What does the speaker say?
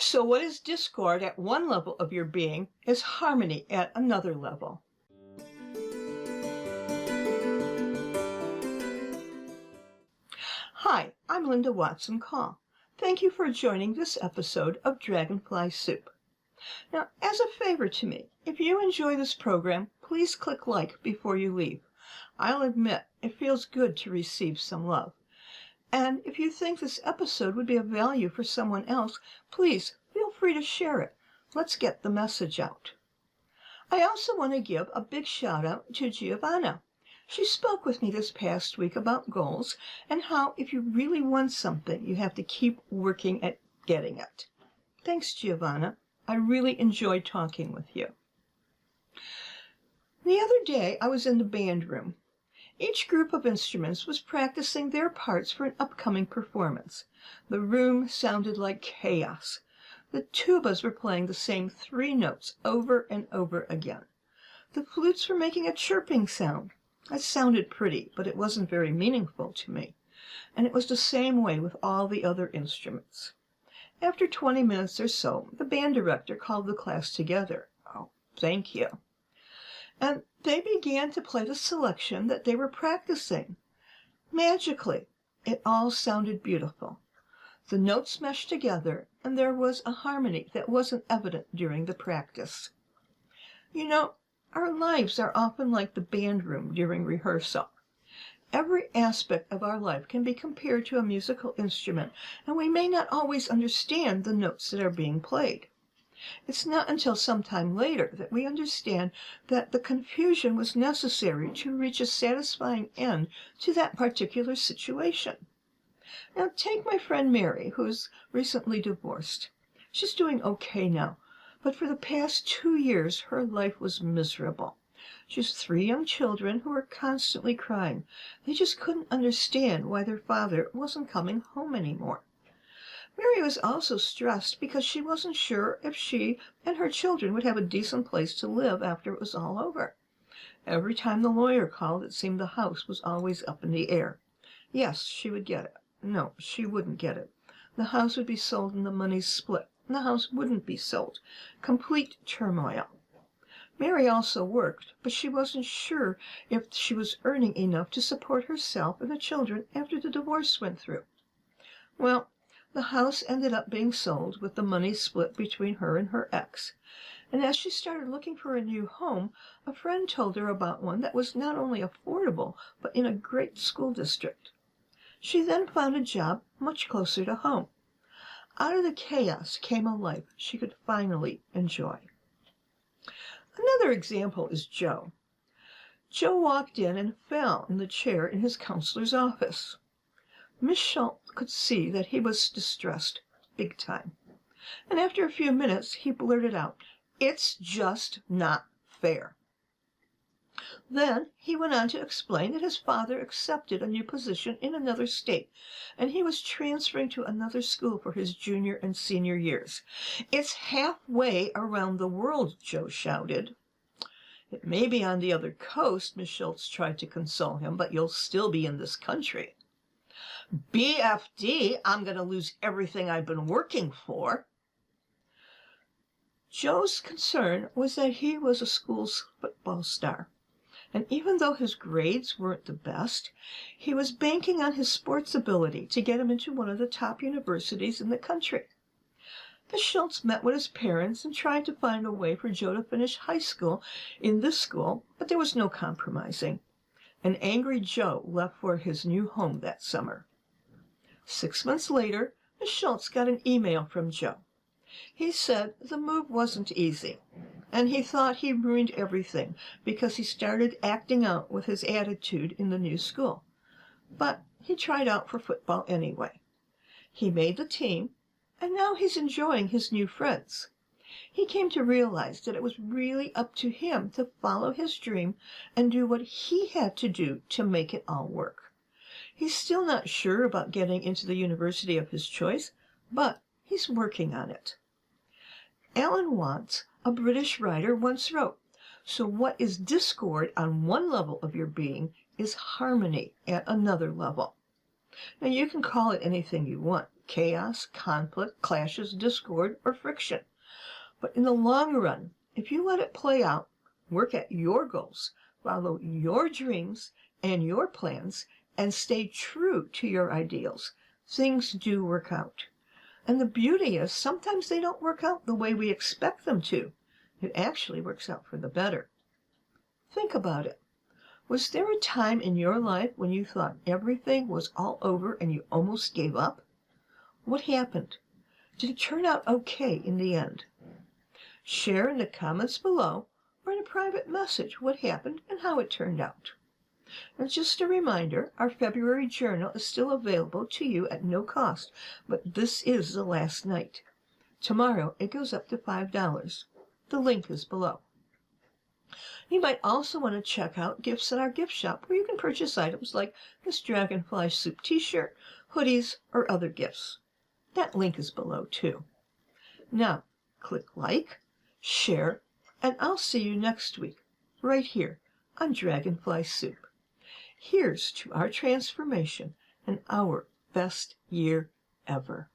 So what is discord at one level of your being is harmony at another level. Hi, I'm Linda Watson-Call. Thank you for joining this episode of Dragonfly Soup. Now, as a favor to me, if you enjoy this program, please click like before you leave. I'll admit it feels good to receive some love. And if you think this episode would be of value for someone else, please feel free to share it. Let's get the message out. I also want to give a big shout out to Giovanna. She spoke with me this past week about goals and how if you really want something, you have to keep working at getting it. Thanks, Giovanna. I really enjoyed talking with you. The other day, I was in the band room. Each group of instruments was practicing their parts for an upcoming performance. The room sounded like chaos. The tubas were playing the same 3 notes over and over again. The flutes were making a chirping sound. It sounded pretty, but it wasn't very meaningful to me. And it was the same way with all the other instruments. After 20 minutes or so, the band director called the class together. Oh, thank you. And they began to play the selection that they were practicing. Magically, it all sounded beautiful. The notes meshed together, and there was a harmony that wasn't evident during the practice. You know, our lives are often like the band room during rehearsal. Every aspect of our life can be compared to a musical instrument, and we may not always understand the notes that are being played. It's not until some time later that we understand that the confusion was necessary to reach a satisfying end to that particular situation. Now, take my friend Mary, who's recently divorced. She's doing okay now, but for the past 2 years, her life was miserable. She has 3 young children who are constantly crying. They just couldn't understand why their father wasn't coming home anymore. Mary was also stressed because she wasn't sure if she and her children would have a decent place to live after it was all over. Every time the lawyer called, it seemed the house was always up in the air. Yes, she would get it. No, she wouldn't get it. The house would be sold and the money split, and the house wouldn't be sold. Complete turmoil. Mary also worked, but she wasn't sure if she was earning enough to support herself and the children after the divorce went through. Well, the house ended up being sold with the money split between her and her ex. And as she started looking for a new home, a friend told her about one that was not only affordable, but in a great school district. She then found a job much closer to home. Out of the chaos came a life she could finally enjoy. Another example is Joe. Joe walked in and fell in the chair in his counselor's office. Miss Schultz could see that he was distressed, big time. And after a few minutes, he blurted out, "It's just not fair." Then he went on to explain that his father accepted a new position in another state, and he was transferring to another school for his junior and senior years. "It's halfway around the world," Joe shouted. "It may be on the other coast," Miss Schultz tried to console him, "but you'll still be in this country." "BFD, I'm going to lose everything I've been working for." Joe's concern was that he was a school's football star. And even though his grades weren't the best, he was banking on his sports ability to get him into one of the top universities in the country. Miss Schultz met with his parents and tried to find a way for Joe to finish high school in this school, but there was no compromising. An angry Joe left for his new home that summer. 6 months later, Miss Schultz got an email from Joe. He said the move wasn't easy, and he thought he ruined everything because he started acting out with his attitude in the new school. But he tried out for football anyway. He made the team, and now he's enjoying his new friends. He came to realize that it was really up to him to follow his dream and do what he had to do to make it all work. He's still not sure about getting into the university of his choice, but he's working on it. Alan Watts, a British writer, once wrote, "So what is discord on one level of your being is harmony at another level." Now, you can call it anything you want, chaos, conflict, clashes, discord, or friction. But in the long run, if you let it play out, work at your goals, follow your dreams and your plans, and stay true to your ideals, things do work out. And the beauty is sometimes they don't work out the way we expect them to. It actually works out for the better. Think about it. Was there a time in your life when you thought everything was all over and you almost gave up? What happened? Did it turn out okay in the end? Share in the comments below or in a private message what happened and how it turned out. And just a reminder, our February journal is still available to you at no cost, but this is the last night. Tomorrow it goes up to $5. The link is below. You might also want to check out gifts at our gift shop where you can purchase items like this Dragonfly Soup t-shirt, hoodies, or other gifts. That link is below too. Now, click like, share, and I'll see you next week, right here on Dragonfly Soup. Here's to our transformation and our best year ever.